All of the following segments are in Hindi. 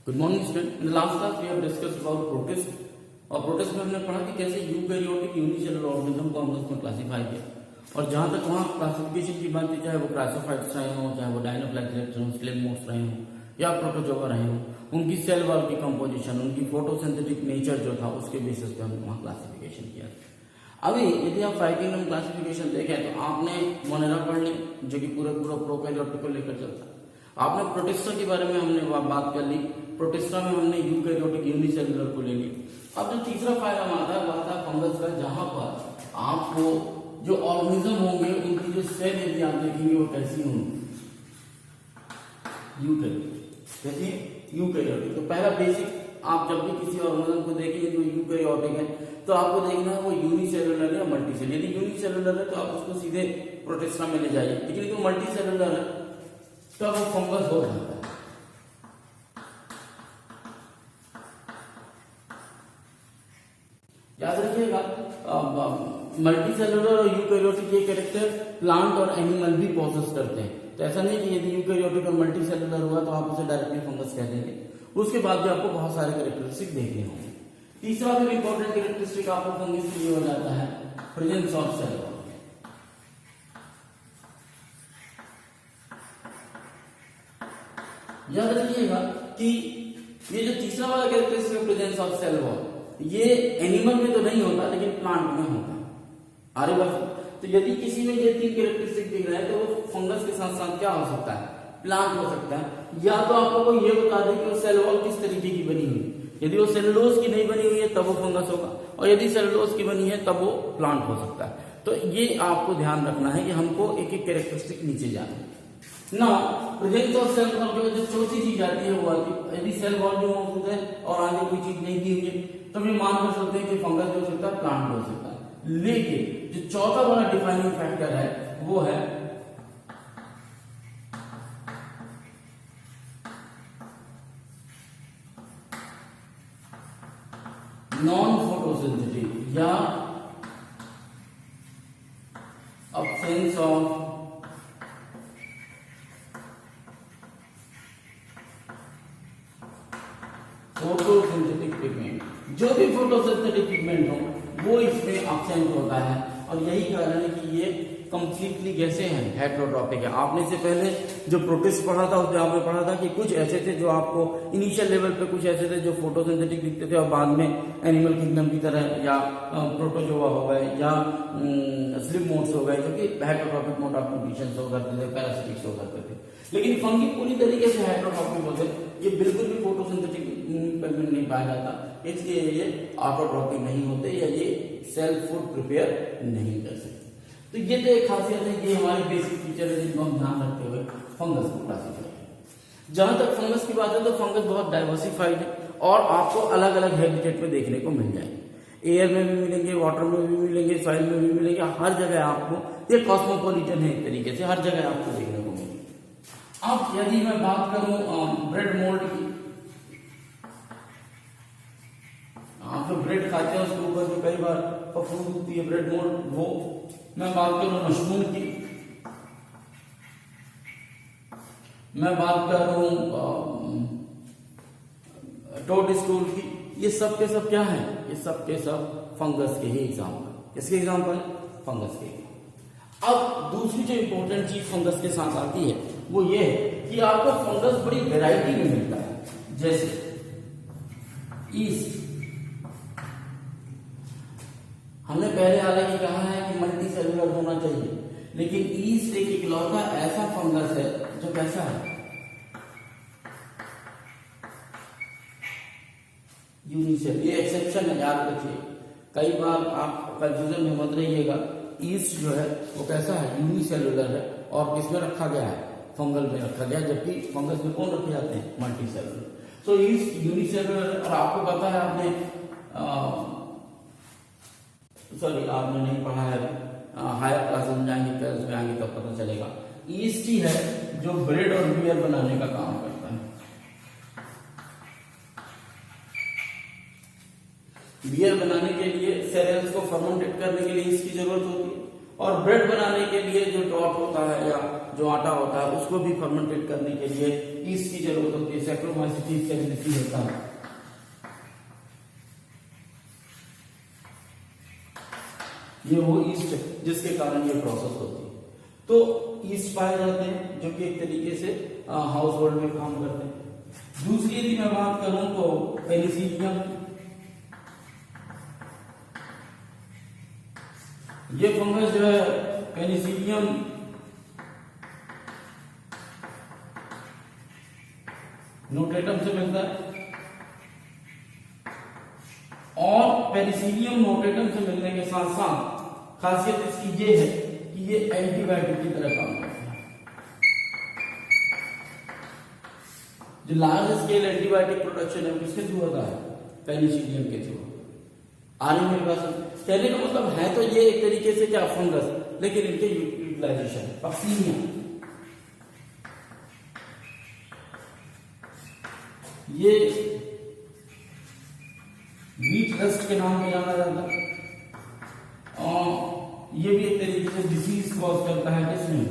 Good morning student. In the last class we have discussed about protist और प्रोटिस्ट में हमने पढ़ा कि कैसे यूकैरियोटिक यूनिसेलुलर ऑर्गेनिज्म को हमने उसमें क्लासिफाई किया और जहां तक वहां क्लासिफिकेशन की बात की, चाहे वो क्राइसोफाइट्स रहे हो, चाहे वो डायनोफ्लाजेलेट्स हो, स्लेगमोट्स रहे हो या प्रोटोजोआ रहे हो, उनकी सेल वॉल की कंपोजिशन, उनकी फोटोसिंथेटिक नेचर जो था उसके बेसिस पे हमने वहां क्लासिफिकेशन किया। अभी यदि आप फाइटिंग क्लासिफिकेशन देखें तो आपने मोनेरा पढ़ ली जो कि पूरा प्रोकैरियोटिक को लेकर चलता है। आपने प्रोटिस्टा के बारे में हमने बात कर ली, प्रोटिस्टा में हमने यूकैरियोटिक यूनिसेलुलर को ले ली। अब जो तीसरा फाइलम आता है वह था फंगस का, जहां पर आपको जो ऑर्गेनिज्म होंगे उनकी जो सेल यदि आप देखेंगे वो कैसी होंगी, यूकैरियोटिक। कैसी? यूकैरियोटिक। तो पहला बेसिक, आप जब भी किसी ऑर्गेनिज्म को देखेंगे जो यूकैरियोटिक है तो आपको देखना है वो यूनिसेलुलर या मल्टीसेलुलर। यदि यूनिसेलुलर है तो आप उसको सीधे प्रोटिस्टा में ले जाइए, लेकिन यदि मल्टीसेलुलर है तो वो फंगस हो जाता है। याद रखिएगा, मल्टीसेलुलर और यूकैरियोटिक ये कैरेक्टर प्लांट और एनिमल भी प्रोसेस करते हैं। तो ऐसा नहीं कि यदि यूकैरियोटिक और मल्टीसेलुलर हुआ तो आप उसे डायरेक्टली फंगस कह देंगे, उसके बाद भी आपको बहुत सारे कैरेक्टरिस्टिक देखने होंगे। तीसरा फिर इंपॉर्टेंट कैरेक्टरिस्टिक आपको फंगस के लिए हो जाता है प्रेजेंस ऑफ सेल वॉल। याद रखिएगा कि ये जो तीसरा वाला characteristic presence of cell wall, ये एनिमल में तो नहीं होता लेकिन प्लांट में होता है। आरे बात, तो यदि किसी में ये तीन कैरेक्टरिस्टिक दिख रहे हैं तो वो फंगस के साथ साथ क्या हो सकता है? प्लांट हो सकता है। या तो आपको कोई ये बता दे कि वो सेल वॉल किस तरीके की बनी हुई है। यदि वो सेलुलोज की नहीं बनी हुई है तब वो फंगस होगा, और यदि सेलुलोज की बनी है तब वो प्लांट हो सकता है। तो ये आपको ध्यान रखना है कि हमको एक एक कैरेक्टरिस्टिक नीचे जाना है ना। प्रेजेंस ऑफ सेल वॉल जो चौथी चीज आती है वो आती है, यदि सेल वॉल जो मौजूद है और आगे कोई चीज नहीं दी हुई है तो हम ये मान कर सकते हैं कि फंगस भी हो सकता है, प्लांट भी हो सकता है। लेकिन जो चौथा वाला डिफाइनिंग फैक्टर है वो है नॉन फोटोसिंथेटिक या absence ऑफ फोटोसिंथेटिक पिगमेंट। जो भी फोटोसिंथेटिक पिगमेंट हो वो इसमें एब्सेंट होता है, और यही कारण है कि ये कंप्लीटली कैसे हैं? हेटेरोट्रॉपिक है। आपने से पहले जो प्रोटिस्ट पढ़ा था उसमें आपने पढ़ा था कि कुछ ऐसे थे जो आपको इनिशियल लेवल पे कुछ ऐसे थे जो फोटोसिंथेटिक दिखते थे और बाद में एनिमल किंगडम की तरह या प्रोटोजोआ हो गए या स्लिम मोड्स हो गए जो कि हेटेरोट्रॉपिक मोड ऑफ कंडीशंस हो करते थे, पैरासिटिक्स हो करते थे। लेकिन फंगी पूरी तरीके से हेटेरोट्रॉपिक होते, ये बिल्कुल भी फोटोसिंथेटिक पिगमेंट नहीं पाया जाता, इसलिए ये ऑटोट्रॉपिक नहीं होते या ये सेल्फ फूड प्रिपेयर नहीं कर सकते। तो ये तो एक खासियत है कि हमारे बेसिक फीचर है जिनको हम ध्यान रखते हुए फंगस को क्लासिफाई करें। जहां तक फंगस की बात है तो फंगस बहुत डाइवर्सिफाइड है और आपको अलग अलग हैबिटेट में देखने को मिल जाएंगे। एयर में भी मिलेंगे, वाटर में भी मिलेंगे, सॉइल में भी मिलेंगे, हर जगह आपको ये कॉस्मोपॉलिटन है एक तरीके से, हर जगह आपको देखने को मिलेंगे। अब यदि मैं बात करूं ब्रेड मोल्ड की, आप जो ब्रेड खाते हैं उसके ऊपर जो कई बार फफूंद होती है ब्रेड मोल्ड, वो मैं बात करूं मशरूम की, मैं बात कर रहा हूं टोड स्टूल की, ये सब के सब क्या है? ये सब के सब फंगस के ही एग्जाम्पल। किसके एग्जाम्पल? फंगस के। अब दूसरी जो इंपॉर्टेंट चीज फंगस के साथ आती है वो ये है कि आपको फंगस बड़ी वैरायटी में मिलता है। जैसे ईस्ट, हमने पहले हालांकि कहा है कि मल्टी सेलुलर होना चाहिए, लेकिन ईस्ट एक इकलौता ऐसा फंगस है जो कैसा है? यूनिसेलुलर। ये एक्सेप्शन है, याद रखिए। कई बार आप कंफ्यूजन में मत रहिएगा। ईस्ट जो है वो कैसा है? यूनिसेलुलर है, और किसमें रखा गया है? फंगल में रखा गया, जबकि फंगस में कौन रखे जाते हैं? Multicellular. So yeast unicellular. और आपको पता है, आपने सॉरी आपने नहीं पढ़ा है, हायर क्लास में जाएंगे, ट्वेल्थ में आएंगे तब पता चलेगा। ईस्ट ही है जो ब्रेड और बियर बनाने का काम करता है। बियर बनाने के लिए सेरेल्स को फर्मेंटेट करने के लिए ईस्ट की जरूरत होती है, और ब्रेड बनाने के लिए जो ड्रॉट होता है या जो आटा होता है उसको भी फर्मेंटेट करने के लिए ईस्ट की जरूरत होती है। सैक्रोमाइसीट ईस्ट का रिलीज होता है। ये वो ईस्ट है जिसके कारण ये प्रोसेस होती है। तो ईस्ट पाए जाते हैं जो कि एक तरीके से हाउस होल्ड में काम करते हैं। दूसरी यदि मैं बात करूं तो पेनिसिलियम, ये फंगस जो है पेनिसिलियम नोटेटम से मिलता है और पेनिसिलियम नोटेटम से मिलने के साथ साथ खासियत इसकी ये है कि ये एंटीबायोटिक की तरह काम करता है। जो लार्ज स्केल एंटीबायोटिक प्रोडक्शन है किसके थ्रू होता है? पेनिसिलियम के थ्रू। आ रही मेरे पास कहने का मतलब है तो ये एक तरीके से क्या फंगस, लेकिन इनके यूटिलाइजेशन पक्सीनिया, ये वीट रस्ट के नाम पे जाना जाता है और ये भी एक तरीके से डिसीज कॉज करता है। किसमें?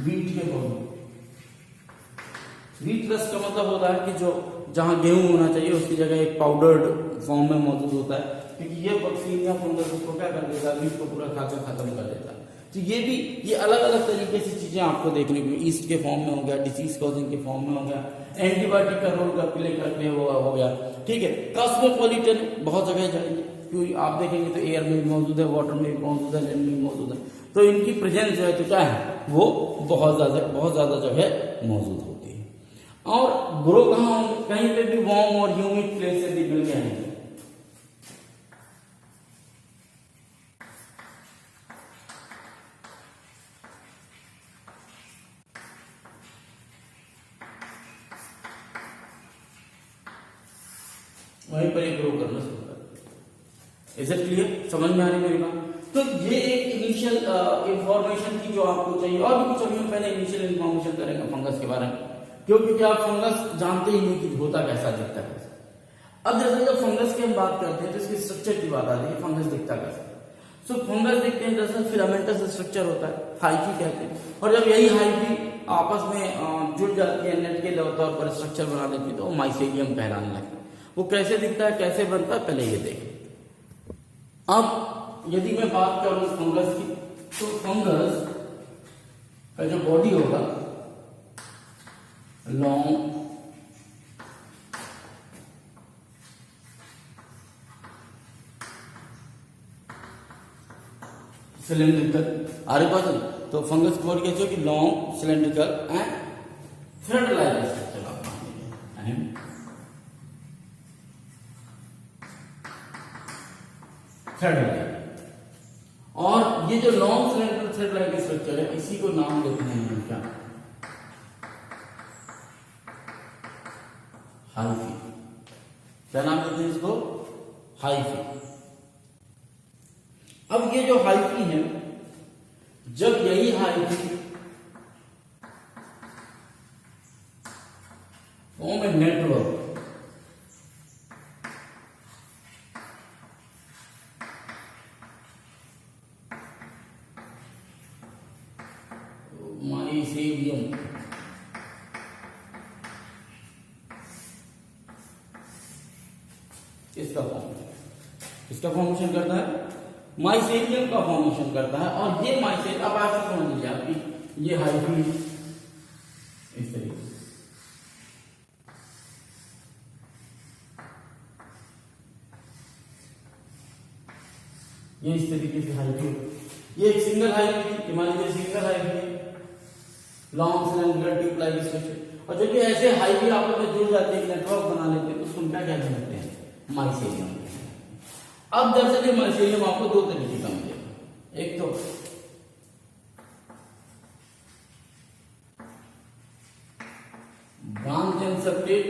वीट के पौधे। वीट रस्ट का मतलब होता है कि जो जहां गेहूं होना चाहिए उसकी जगह एक पाउडर्ड फॉर्म में मौजूद होता है, क्योंकि ये बक्सीनिया फंगस उसको क्या कर देता है? वीट को पूरा खाकर खत्म कर देता है। तो ये भी ये अलग अलग तरीके से चीजें आपको देखने को, ईस्ट के फॉर्म में हो गया, डिसीज कॉजिंग के फॉर्म में हो गया, एंटीबायोटिक का रोल का प्ले करते हुआ हो गया। ठीक है, कॉस्मोपॉलिटन बहुत जगह जाएंगे क्योंकि आप देखेंगे तो एयर में भी मौजूद है, वाटर में भी मौजूद है, लैंड में भी मौजूद है। तो इनकी प्रेजेंस जो है तो क्या है वो बहुत ज्यादा जगह मौजूद होती है। और ग्रो कहाँ? कहीं पे भी वार्म और ह्यूमिड प्लेस से भी मिल गए हैं। वहीं पर ग्रो करना शुरू कर। Is it clear? समझ में आ रही मेरी बात? तो ये एक इनिशियल इंफॉर्मेशन थी जो आपको चाहिए। और भी कुछ अभी हम पहले इनिशियल इंफॉर्मेशन करेंगे फंगस के बारे में, क्योंकि आप फंगस जानते ही नहीं कि होता कैसा, दिखता कैसा। अब जैसे जब फंगस की हम बात करते हैं तो इसके स्ट्रक्चर की बात आती है, फंगस दिखता कैसा। सो फंगस दिखते हैं दरअसल फिलामेंटस स्ट्रक्चर होता है, हाइफी कहते हैं। और जब यही हाइफी आपस में जुड़ जाती है, नेट के तौर पर स्ट्रक्चर बना लेती है, तो माइसेलियम कहलाने लगता है। वो कैसे दिखता है, कैसे बनता है, पहले ये देखें। अब यदि मैं बात करूं फंगस की, तो फंगस का जो बॉडी होगा लॉन्ग, सिलेंड्रिकल, आरे पास तो फंगस की बॉडी कैसे होगी? Long, cylindrical and thread like structure आप मान लीजिए। थ्रेड लाइक, और ये जो long cylindrical thread like structure है इसी को नाम देते हैं क्या? हाइफी। क्या नाम देते हैं इसको? हाइफी। अब ये जो हाइफी है, जब यही hyphae form a network, mycelium, इसका फॉर्मेशन करता है, माइसेलियम का फॉर्मेशन करता है। और ये माइसेलियम, अब आप समझ लीजिए आपकी ये हाइफी इस तरीके से, ये इस तरीके से हाइफी, ये एक सिंगल हाइफी, मान लीजिए single hyphae, long cylindrical tube like structure. और जब ये ऐसे हाइफी आपस में जुड़ जाते हैं, नेटवर्क बना लेते हैं, तो उसको क्या कहते हैं? माइसेलियम। अब दरअसल ये माइसेलियम आपको दो तरीके का मिलेगा। एक तो branch and separate.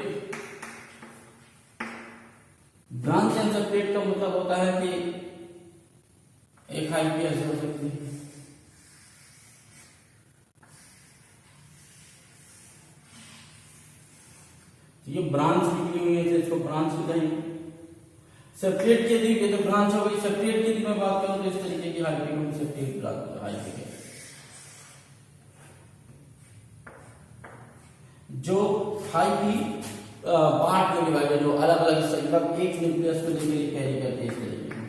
Branch and separate का मतलब होता है कि एक हाइफी ऐसे हो सकती है, ये ब्रांच निकली हुई है तो इसको ब्रांच बताएंगे। सेप्टेट की यदि ये तो ब्रांच हो गई, सेप्टेट की यदि मैं बात करूं तो इस तरीके की हाइफी होगी, सेप्टेट हाइफी है। जो हाइफी पार्ट में डिवाइडेड हो, अलग अलग मतलब एक न्यूक्लियस को लेकर कैरी करते हैं इस तरीके से,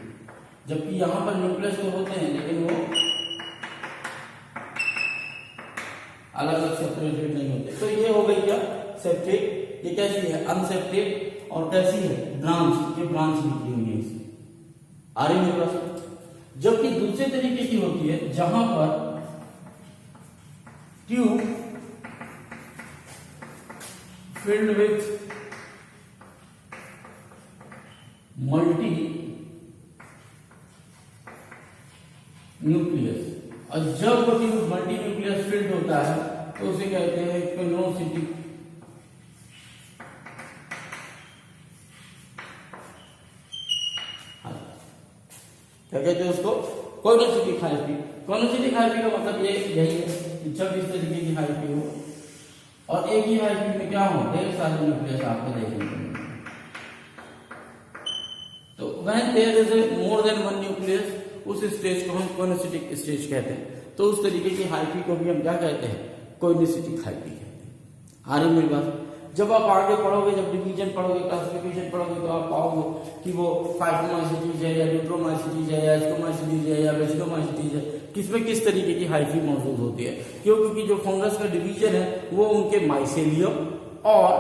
जबकि यहां पर न्यूक्लियस तो होते हैं लेकिन वो अलग अलग सेपरेटेड नहीं होते। तो ये हो गई क्या सेप्टेट, ये कैसी है अनसेप्टेड, और कैसी है ब्रांच, ये ब्रांच निकली हुई है इसमें, आ रही है मेरे। जबकि दूसरे तरीके की होती है जहां पर tube filled with multi nucleus, और जब वो ट्यूब मल्टी न्यूक्लियस फिल्ड होता है तो उसे कहते हैं कोनोसिटिक क्या कहते हैं उसको, कोनोसिटिक हाइफी। कोनोसिटिक हाइफी का मतलब ये यही है कि जब इस तरीके की हाइफी हो और एक ही हाइफी में क्या हो ढेर सारे न्यूक्लियस आपको देखने को मिलेंगे। तो when there is more than one nucleus, उस स्टेज को हम कोनोसिटिक स्टेज कहते हैं। तो उस तरीके की हाइफी को भी हम क्या कहते हैं, कोनोसिटिक हाइफी कहते हैं। आ रही मेरी बात। जब आप आगे पढ़ोगे, जब डिवीजन पढ़ोगे, क्लासिफिकेशन पढ़ोगे, तो आप पाओगे कि वो फाइटोमाइसिटीज है या न्यूट्रोमाइसिटीज है या एस्कोमाइसिटीज है या बेसिलोमाइसिटीज है, किसमें किस तरीके की हाइफी मौजूद होती है। क्यों? क्योंकि जो फंगस का डिवीजन है वो उनके माइसेलियम और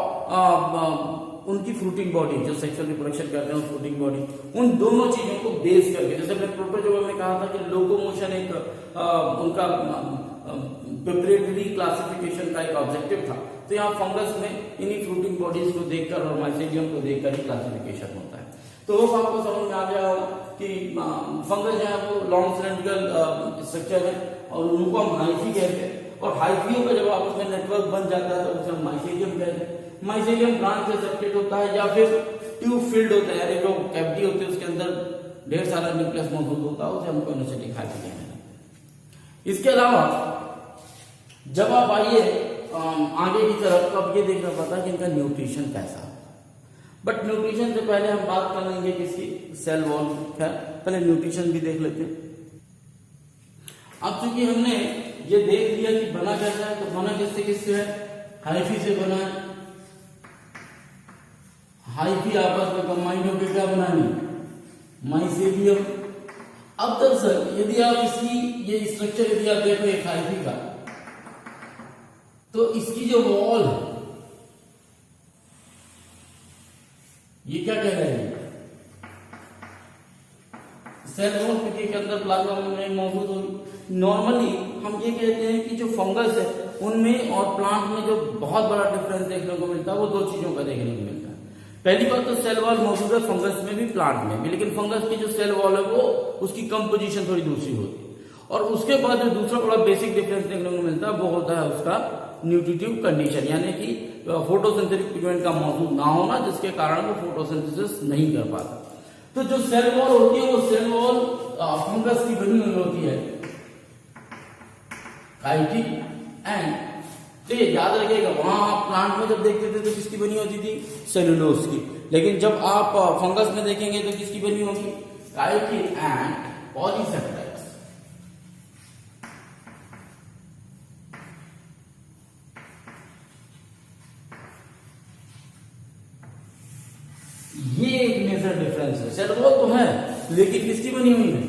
उनकी फ्रूटिंग बॉडी, जो सेक्सुअल रिप्रोडक्शन करते हैं फ्रूटिंग बॉडी, उन दोनों चीजों को बेस करके, जैसे मैंने प्रोटोजोआ में कहा था कि लोकोमोशन एक उनका प्रिपरेटरी क्लासिफिकेशन का एक ऑब्जेक्टिव था, तो यहाँ फंगस में इन्हीं फ्रूटिंग बॉडीज को देखकर और माइसेलियम को देखकर ही क्लासिफिकेशन होता है। तो वो आपको समझ में आ गया होगा कि फंगस जो है वो लॉन्ग सिलेंड्रिकल स्ट्रक्चर है और उनको हम हाइफी कहते हैं, और हाइफियों का जब आपस में नेटवर्क बन जाता है तो उसे हम माइसेलियम कहते हैं। माइसेलियम ब्रांच से सेपरेट होता है या फिर ट्यूब फिल्ड होता है, जो कैविटी होती है उसके अंदर ढेर सारा न्यूक्लियस मौजूद होता है, उसे हम कोनोसिटिक हाइफी कहते हैं। इसके अलावा जब आप आइए आगे की तरफ, तो अब ये देखना पड़ता है कि इनका न्यूट्रिशन कैसा है। बट न्यूट्रिशन से पहले हम बात कर लेंगे किसकी, सेल वॉल। खैर पहले न्यूट्रिशन भी देख लेते हैं। अब चूंकि हमने ये देख लिया कि बना कैसा है, तो बना किससे किससे है, हाइफी से बना है। हाइफी आपस में कंबाइंड होकर क्या बनानी, माइसेलियम। अब दरअसल यदि आप इसकी ये स्ट्रक्चर यदि आप देखो एक हाइफी का, तो इसकी जो वॉल है ये क्या कह रहे हैं, सेल वॉल, क्योंकि के अंदर प्लाज्मा मेम्ब्रेन मौजूद होगी। नॉर्मली हम ये कहते हैं कि जो फंगस है उनमें और प्लांट में जो बहुत बड़ा डिफरेंस देखने को मिलता है वो दो चीजों का देखने को मिलता है। पहली बात तो सेल वॉल मौजूद है फंगस में भी प्लांट में भी, लेकिन फंगस की जो सेल वॉल है वो उसकी कंपोजिशन थोड़ी दूसरी होती है। और उसके बाद जो दूसरा बड़ा बेसिक डिफरेंस देखने को मिलता है वो होता है उसका न्यूट्रिटिव कंडीशन, यानी कि फोटोसिंथेटिक पिगमेंट का मौजूद ना होना, जिसके कारण वो फोटोसिंथेसिस नहीं कर पाता। तो जो सेल वॉल होती है वो सेल वॉल फंगस की बनी हुई होती है, काइटिक एंड, तो ये याद रखिएगा, वहां आप प्लांट में जब देखते थे तो किसकी बनी होती थी, सेलुलोज की, लेकिन जब आप फंगस में देखेंगे तो किसकी बनी होगी, काइटिन एंड पॉलीसेक्राइड्स। ये एक मेजर डिफरेंस है। सेल वॉल तो है लेकिन किसकी बनी हुई है,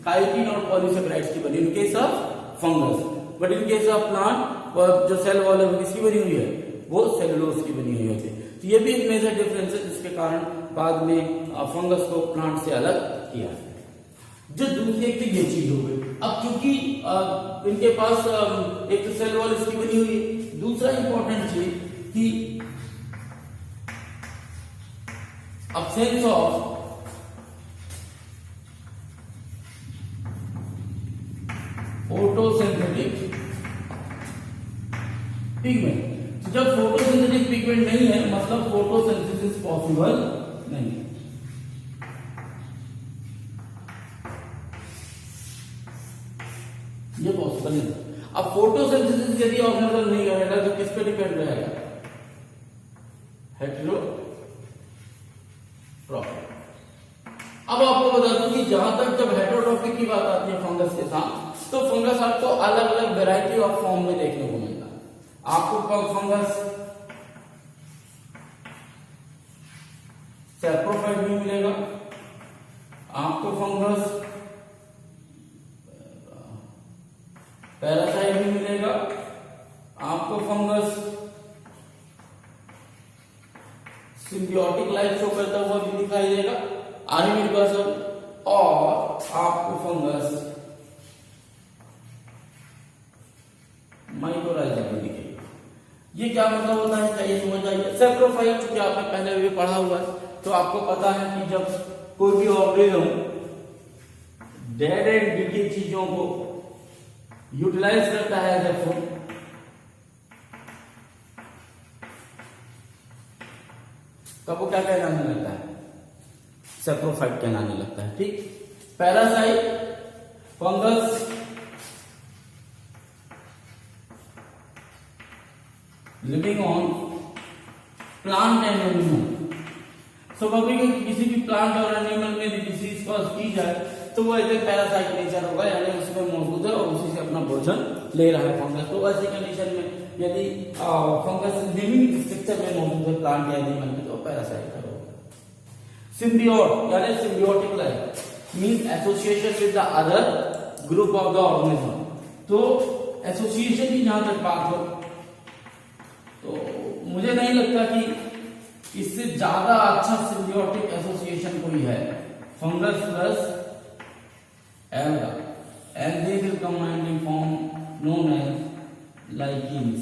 काइटिन और पॉलीसेक्राइड्स की बनी, in case of fungus. But in case of plant जो सेल वॉल है वो किसकी बनी हुई है, वो सेलुलोज की बनी हुई होती है। तो ये भी एक मेजर डिफरेंस है जिसके कारण बाद में फंगस को प्लांट से अलग किया है। जो दूसरी एक तो ये चीज हो गई। अब क्योंकि इनके पास एक तो सेल वॉल इसकी बनी हुई है, दूसरा इंपॉर्टेंट चीज कि absence of photosynthetic pigment। तो जब फोटोसिंथेटिक पिगमेंट नहीं है मतलब फोटोसिंथेसिस पॉसिबल नहीं है। ये पॉसिबल नहीं। अब फोटोसिंथेसिस यदि ऑर्गेनिज्म नहीं करेगा तो किस पे डिपेंड रहेगा, हेटेरोट्रॉफी। आपको बता दूं कि जहां तक जब हेटेरोट्रॉफिक की बात आती है फंगस के साथ, तो फंगस आपको अलग अलग वेराइटी ऑफ फॉर्म में देखने को मिलता है। आपको फंगस सैप्रोफाइट भी मिलेगा, आपको फंगस पैरासाइट भी मिलेगा, आपको फंगस सिम्बियोटिक लाइफ शो करता हुआ भी दिखाई देगा, आर मेरे पास, और आपको फंगस माइकोराइजा भी दिखेगा। ये क्या मतलब होता है, क्या ये समझ आइए। सैप्रोफाइट चूंकि आपने पहले भी पढ़ा हुआ है, तो आपको पता है कि जब कोई भी ऑर्गेनिज्म डेड एंड डिके चीजों को यूटिलाइज करता है एज ए फूड, तब वो क्या कहलाने लगता है, सैप्रोफाइट कहलाने लगता है। ठीक, parasite fungus living on plant and animal. So कभी किसी भी प्लांट और एनिमल में डिजीज कॉज की जाए तो वो ऐसे पैरासाइट नेचर होगा, यानी उसमें मौजूद है और उसी से अपना भोजन ले रहा है फंगस। तो ऐसी कंडीशन में यदि फंगस लिविंग स्ट्रक्चर में मौजूद है प्लांट या एनिमल में, तो पैरासाइट होगा। सिम्बियोट यानी symbiotic life means association with the other group of the organism. तो एसोसिएशन की जहां तक बात हो, तो मुझे नहीं लगता कि इससे ज्यादा अच्छा सिम्बियोटिक एसोसिएशन कोई है। Fungus plus alga and they will combine in form known as lichens.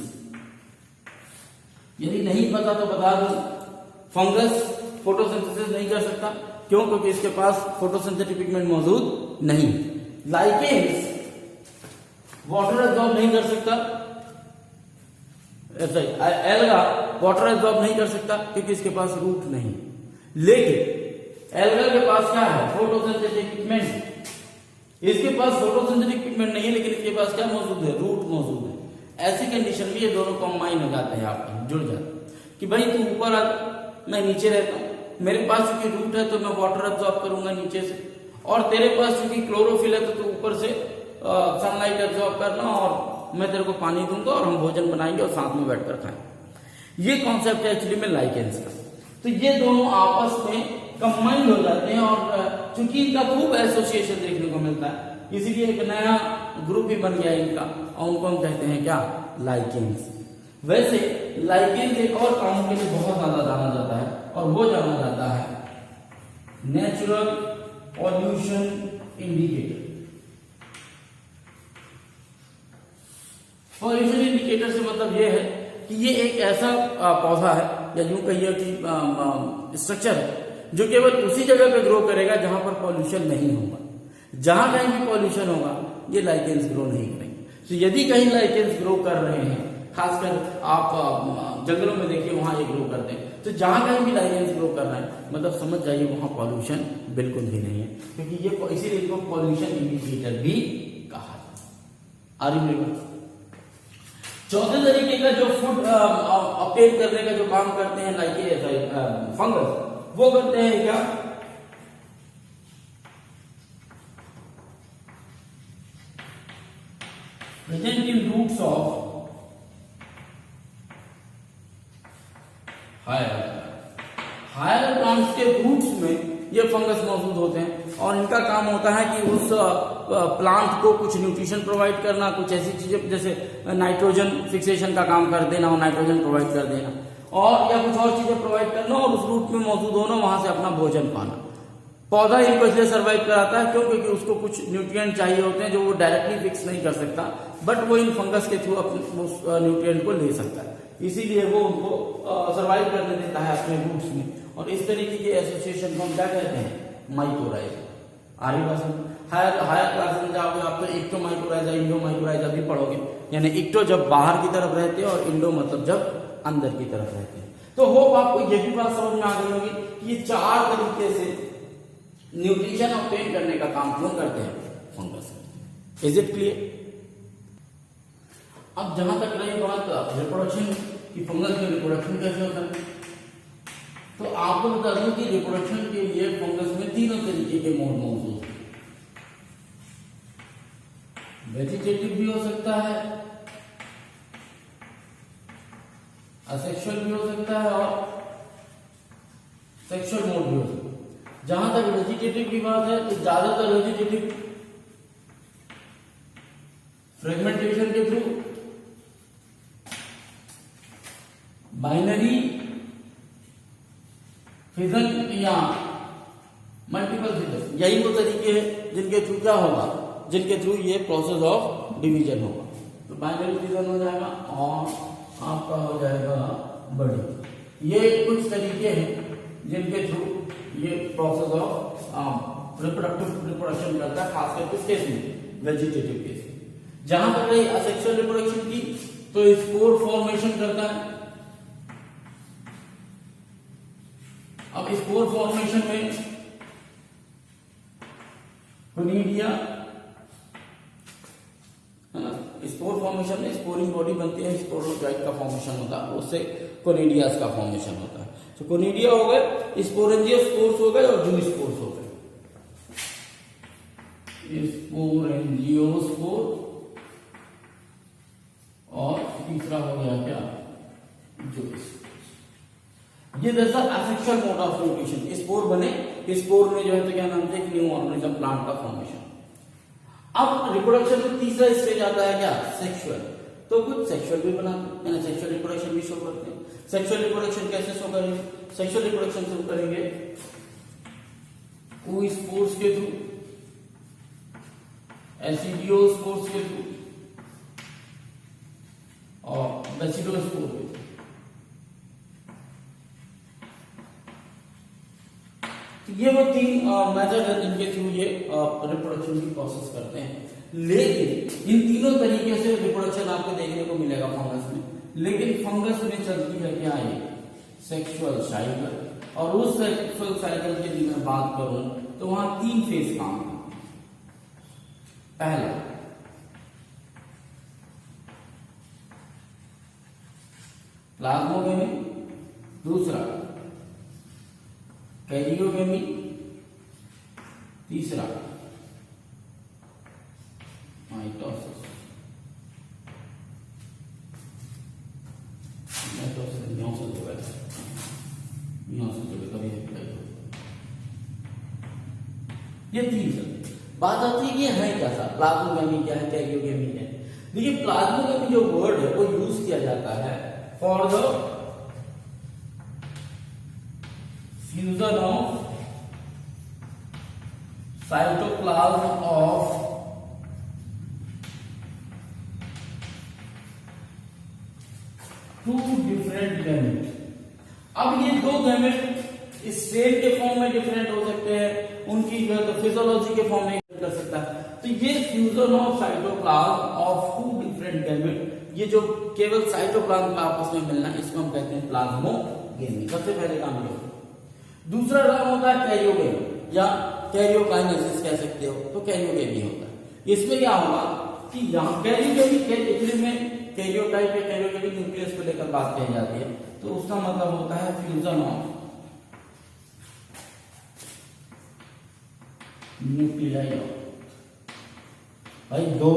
यदि नहीं पता तो बता दो, फंगस फोटोसिंथेसिस नहीं कर सकता, क्यों? क्योंकि इसके पास फोटोसिंथेटिक पिगमेंट मौजूद नहीं। लाइकेन्स वाटर एब्जॉर्ब नहीं कर सकता, एल्गा वाटर एब्जॉर्ब नहीं कर सकता क्योंकि इसके पास रूट नहीं। लेकिन एल्गा के पास क्या है, फोटोसिंथेटिक पिगमेंट। इसके पास फोटोसिंथेटिक पिगमेंट नहीं है, लेकिन इसके पास क्या मौजूद है, रूट मौजूद है। ऐसी कंडीशन में ये दोनों कंबाइन हो जाते हैं, आपके जुड़ जाते हैं कि भाई तू ऊपर आ, मैं नीचे रहता हूं, मेरे पास चूंकि रूट है तो मैं वाटर एब्जॉर्ब करूंगा नीचे से, और तेरे पास चूंकि क्लोरोफिल है तो तू ऊपर से सनलाइट एब्जॉर्ब करना और मैं तेरे को पानी दूंगा और हम भोजन बनाएंगे और साथ में बैठकर खाएंगे। ये कॉन्सेप्ट है एक्चुअली में लाइकेंस का। तो ये दोनों आपस में कंबाइंड हो जाते हैं और चूंकि इनका खूब एसोसिएशन देखने को मिलता है, इसीलिए एक नया ग्रुप भी बन गया इनका, और उनको हम कहते हैं क्या, लाइकेंस। वैसे लाइकेंस एक और काम के लिए बहुत ज्यादा जाना जाता है, और वो जाना जाता है natural pollution indicator. Pollution indicator से मतलब ये है कि ये एक ऐसा पौधा है, या यूं कहिए कि स्ट्रक्चर है, जो केवल उसी जगह पे ग्रो करेगा जहां पर पॉल्यूशन नहीं होगा। जहां कहीं भी पॉल्यूशन होगा ये लाइकेंस ग्रो नहीं करेंगे। तो यदि कहीं लाइकेंस ग्रो कर रहे हैं, खासकर आप जंगलों में देखिए वहां ये ग्रो करते हैं, तो जहां कहीं भी लाइकेंस ग्रो कर रहे हैं मतलब समझ जाइए वहां पॉल्यूशन बिल्कुल भी नहीं है, क्योंकि ये इसीलिए इनको पॉल्यूशन इंडिकेटर भी कहा जाता है। Are you? चौथे तरीके का जो फूड ऑब्टेन करने का जो काम करते हैं लाइक फंगस, वो करते हैं क्या, present in roots of higher plants के रूट्स में ये फंगस मौजूद होते हैं, और इनका काम होता है कि उस प्लांट को कुछ न्यूट्रिशन प्रोवाइड करना, कुछ ऐसी चीजें जैसे नाइट्रोजन फिक्सेशन का काम कर देना और नाइट्रोजन प्रोवाइड कर देना, और या कुछ और चीजें प्रोवाइड करना और उस रूट में मौजूद होना, वहां से अपना भोजन पाना। पौधा इनको इसलिए सर्वाइव कराता है क्यों? क्योंकि उसको कुछ न्यूट्रिएंट चाहिए होते हैं जो वो डायरेक्टली फिक्स नहीं कर सकता, बट वो इन फंगस के थ्रू उस न्यूट्रिएंट को ले सकता है, इसीलिए वो उनको सर्वाइव करने देता है अपने रूट्स में। और इस तरीके के एसोसिएशन को हम क्या कहते हैं, माइकोराइजा। आगे हायर क्लास में जाओगे आप तो इक्टो माइकोराइजा, इंडो माइकोराइजा भी पढ़ोगे, यानी इक्टो जब बाहर की तरफ रहते हैं और इंडो मतलब जब अंदर की तरफ रहते हैं। तो होप आपको ये भी बात समझ में आ गई होगी कि ये चार तरीके से न्यूट्रिशन ऑब्टेन करने का काम क्यों करते हैं, फंगस। Is it clear? अब जहां तक रही बात रिप्रोडक्शन की, फंगस में रिप्रोडक्शन कैसे होता है, तो आपको बता दूं कि रिप्रोडक्शन के लिए फंगस में तीनों तरीके के मोड मौजूद हैं। वेजिटेटिव भी हो सकता है, असेक्सुअल भी हो सकता है और सेक्सुअल मोड भी हो सकता है। जहां तक वेजिटेटिव की बात है तो ज्यादातर वेजिटेटिव फ्रेगमेंटेशन के थ्रू, बाइनरी फिजन या मल्टीपल फिजन, यही वो तरीके हैं जिनके थ्रू क्या होगा, जिनके थ्रू ये प्रोसेस ऑफ डिवीजन होगा। तो बाइनरी फिजन हो जाएगा और आपका हो जाएगा बड़ी। ये कुछ तरीके हैं जिनके थ्रू ये प्रोसेस ऑफ रिप्रोडक्शन करता है, खासकर किस केस में, वेजिटेटिव केस में। जहां पर रही असेक्सुअल रिप्रोडक्शन की तो स्पोर फॉर्मेशन करता है। अब स्पोर फॉर्मेशन में कोनिडिया, स्पोर फॉर्मेशन में स्पोरिंग बॉडी बनती है, स्पोरोजाइट का फॉर्मेशन होता है, उससे कोनिडियास का फॉर्मेशन होता है। तो कोनिडिया हो गए, स्पोरेंजियोस्पोर्स हो गए और जूस्पोर्स हो गए। स्पोरेंजियोस्पोर और तीसरा हो गया क्या, जूस्पोर। ये जैसा asexual mode of nutrition, spore बने, स्पोर में जो है तो क्या नाम थे, न्यू ऑर्गेनिज्म प्लांट का फॉर्मेशन। अब रिप्रोडक्शन में तीसरा स्टेज आता है क्या, सेक्सुअल। तो कुछ सेक्सुअल भी बनाते हैं, सेक्सुअल रिप्रोडक्शन भी शो करते हैं। सेक्सुअल रिप्रोडक्शन कैसे शो करेंगे, सेक्सुअल रिप्रोडक्शन शो करेंगे oospores के थ्रू, एसिडियोस्पोर्स के थ्रू और बेसिडोस्पोर के थ्रू। तो ये वो तीन मेथड है जिनके थ्रू ये रिप्रोडक्शन की प्रोसेस करते हैं। लेकिन इन तीनों तरीके से रिप्रोडक्शन आपको देखने को मिलेगा फंगस में, लेकिन फंगस में चलती है क्या, ये सेक्सुअल साइकिल। और उस सेक्सुअल साइकिल की यदि मैं बात करूं तो वहां तीन फेज काम है। पहला प्लाज्मोगेमी, दूसरा कैरियोगेमी, तीसरा माइटोसिस। ये तीन बात आती है कि है क्या सा, प्लाज्मोगेमी क्या है, कैरियोगेमी क्या है। देखिए प्लाज्मोगेमी जो वर्ड है वो यूज किया जाता है for the fusion of cytoplasm of two different gamete. अब ये दो गैमेट स्ट्रेन के फॉर्म में डिफरेंट हो सकते हैं, उनकी जो है तो फिजियोलॉजी के फॉर्म में कर सकता है। तो ये fusion of cytoplasm of two different gamete, ये जो केवल साइटोप्लाज्म का आपस में मिलना, इसको हम कहते हैं प्लाज्मोगेमी। सबसे पहले काम ये होता है। दूसरा काम होता है कैरियोगेमी या कैरियोकाइनेसिस कह सकते हो, तो कैरियोगेमी होता है। इसमें क्या होगा कि यहाँ कैरियोगेमी में कैरियोटाइप या कैरियोगेमिक न्यूक्लियस को लेकर बात कही जाती है, तो उसका मतलब होता है फ्यूजन ऑफ न्यूक्लियाई। भाई दो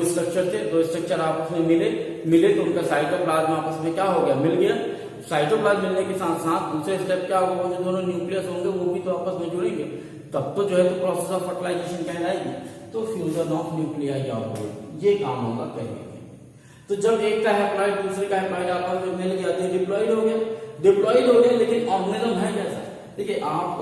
स्ट्रक्चर थे, दो स्ट्रक्चर आपस में मिले तो उनका साइटोप्लाज्म आपस में क्या हो गया, मिल गया। साइटोप्लाज्म मिलने के साथ साथ दूसरे स्टेप क्या होगा, वो जो दोनों न्यूक्लियस होंगे वो भी तो आपस में जुड़ेंगे, तब तो जो है तो प्रोसेस ऑफ फर्टिलाइजेशन कहलाएगी। तो फ्यूजन ऑफ न्यूक्लियाई ऑर्बिट, ये काम होगा कैरियोगेमी। तो जब एक का हैप्लॉइड दूसरे का हैप्लॉइड आपस में मिल गया तो डिप्लॉइड हो गया। लेकिन ऑर्गेनिज्म है कैसा, देखिए आप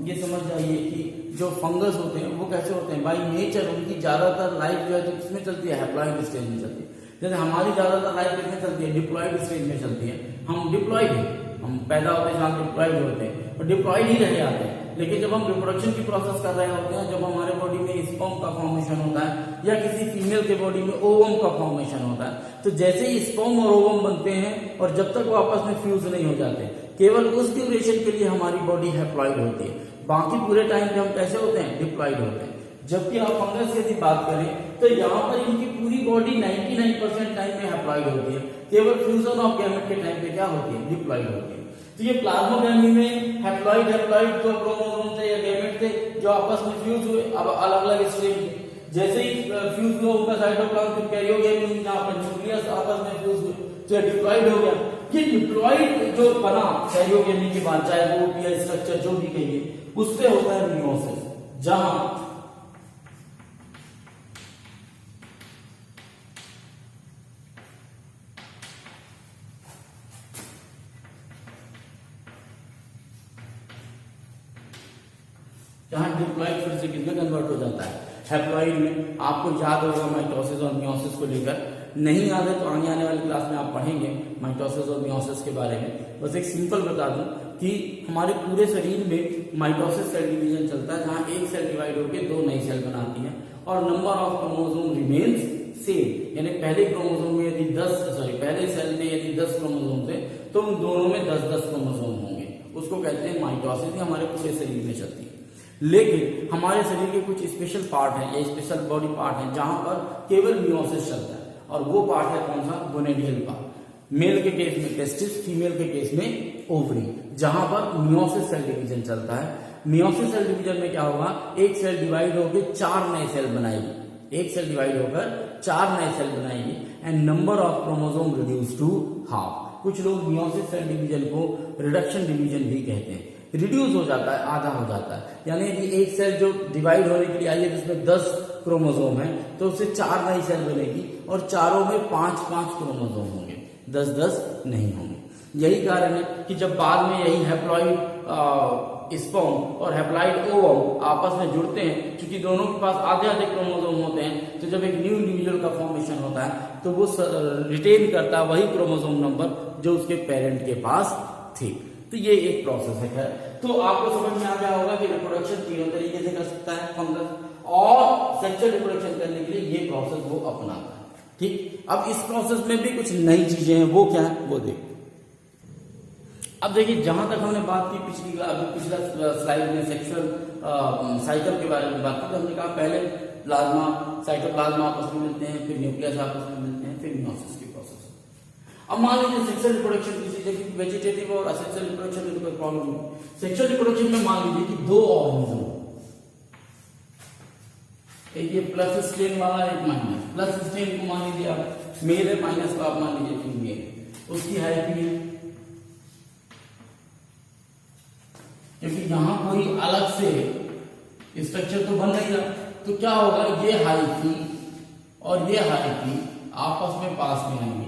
ये समझ जाइए कि जो फंगस होते हैं वो कैसे होते हैं, बाई नेचर उनकी ज्यादातर लाइफ जो है तो किसमें चलती है, हैप्लॉइड स्टेज में चलती है। जैसे हमारी ज्यादातर लाइफ किसमें चलती है, डिप्लॉइड स्टेज में चलती है। हम डिप्लॉइड हैं, हम पैदा होते हैं डिप्लॉइड होते हैं और डिप्लॉइड ही रह जाते हैं। लेकिन जब हम रिप्रोडक्शन की प्रोसेस कर रहे होते हैं, जब हमारे बॉडी में स्पर्म का फॉर्मेशन होता है या किसी फीमेल के बॉडी में ओवम का फॉर्मेशन होता है, तो जैसे ही स्पर्म और ओवम बनते हैं और जब तक वो आपस में फ्यूज नहीं हो जाते, केवल उस ड्यूरेशन के लिए हमारी बॉडी हैप्लॉइड होती है, बाकी पूरे टाइम पे हम कैसे होते हैं, डिप्लॉइड होते हैं। जबकि आप फंगस की यदि बात करें तो यहाँ पर इनकी पूरी बॉडी 99% टाइम में हैप्लॉइड होती है, केवल फ्यूजन ऑफ गैमेट के टाइम पे क्या होती है, डिप्लॉइड होती है। तो ये प्लाज्मोडेमी में हैप्लॉइड दो क्रोमोसोम थे या गैमेट थे जो आपस में फ्यूज हुए, अब अलग अलग स्टेज में। जैसे ही फ्यूज हुआ उनका साइटोप्लाज्म, फिर कैरियोगेमी जहां पर न्यूक्लियस आपस में फ्यूज हुए तो डिप्लॉइड हो गया। ये डिप्लॉइड जो बना कैरियोगेमी के बाद, चाहे वो पीआई स्ट्रक्चर जो भी कहिए, उससे होता है मियोसिस, जहां डिप्लॉइड फिर से किसमें कन्वर्ट हो जाता है, हैप्लॉइड में। आपको याद होगा माइटोसिस और मियोसिस को लेकर, नहीं याद है तो आने वाली क्लास में आप पढ़ेंगे माइटोसिस और मियोसिस के बारे में। बस एक सिंपल बता दूं कि हमारे पूरे शरीर में माइटोसिस सेल डिवीजन चलता है, जहां एक सेल डिवाइड होकर दो नई सेल बनाती है और number of chromosome remains same. यानी पहले क्रोमोसोम में यदि पहले सेल में यदि 10 क्रोमोसोम थे तो उन दोनों में 10-10 क्रोमोसोम होंगे, उसको कहते हैं माइटोसिस। ये हमारे पूरे शरीर में चलती है। लेकिन हमारे शरीर के कुछ स्पेशल पार्ट हैं या स्पेशल बॉडी पार्ट हैं जहां पर केवल मियोसिस चलता है, और वो पार्ट है कौन सा, गोनेडियल पार्ट। मेल के केस में टेस्टिस, फीमेल के केस में ओवरी, जहां पर मियोसिस सेल डिवीजन चलता है। मियोसिस सेल डिवीजन में क्या होगा, एक सेल डिवाइड होकर 4 नए सेल बनाएगी, एक सेल डिवाइड होकर 4 नए सेल बनाएगी and number of chromosome reduce to half. कुछ लोग मियोसिस सेल डिवीजन को रिडक्शन डिवीजन भी कहते हैं। रिड्यूस हो जाता है, आधा हो जाता है, यानी कि एक सेल जो डिवाइड होने के लिए आई है जिसमें 10 क्रोमोसोम है तो उससे 4 नई सेल बनेगी और चारों में 5-5 क्रोमोसोम होंगे, 10-10 नहीं होंगे। यही कारण है कि जब बाद में यही हैप्लॉइड स्पर्म और हैप्लॉइड ओवम आपस में जुड़ते हैं, क्योंकि दोनों के पास आधे क्रोमोसोम होते हैं, तो जब एक न्यू इंडिविजुअल का फॉर्मेशन होता है तो वो रिटेन करता है वही क्रोमोसोम नंबर जो उसके पेरेंट के पास थे। तो ये एक प्रोसेस है। खैर, तो आपको समझ में आ गया होगा कि रिप्रोडक्शन 3 तरीके से कर सकता है फंगस, और सेक्सुअल रिप्रोडक्शन करने के लिए ये प्रोसेस वो अपनाता है। ठीक, अब इस प्रोसेस में भी कुछ नई चीजें हैं, वो क्या है वो देखते। अब देखिए, जहां तक हमने बात की पिछला स्लाइड में सेक्सुअल साइकिल के बारे में बात की, तो हमने कहा पहले प्लाज्मा साइटोप्लाज्मा आपस में मिलते हैं, फिर न्यूक्लियस आपस में मिलते हैं, फिर मियोसिस की प्रोसेस। अब मान लीजिए सेक्सुअल रिप्रोडक्शन किसी जगह वेजिटेटिव और असेक्सुअल रिप्रोडक्शन में तो कोई प्रॉब्लम नहीं। सेक्सुअल रिप्रोडक्शन में मान लीजिए कि 2 ऑर्गेनिज्म, एक ये प्लस स्ट्रेन वाला, एक माइनस। प्लस स्ट्रेन को मान लीजिए आप मेल है, माइनस को आप मान लीजिए फीमेल, उसकी हाइट भी है, क्योंकि यहां कोई अलग से स्ट्रक्चर तो बन नहीं रहा। तो क्या होगा, ये हाइफी और ये हाइफी आपस में पास में आएंगे,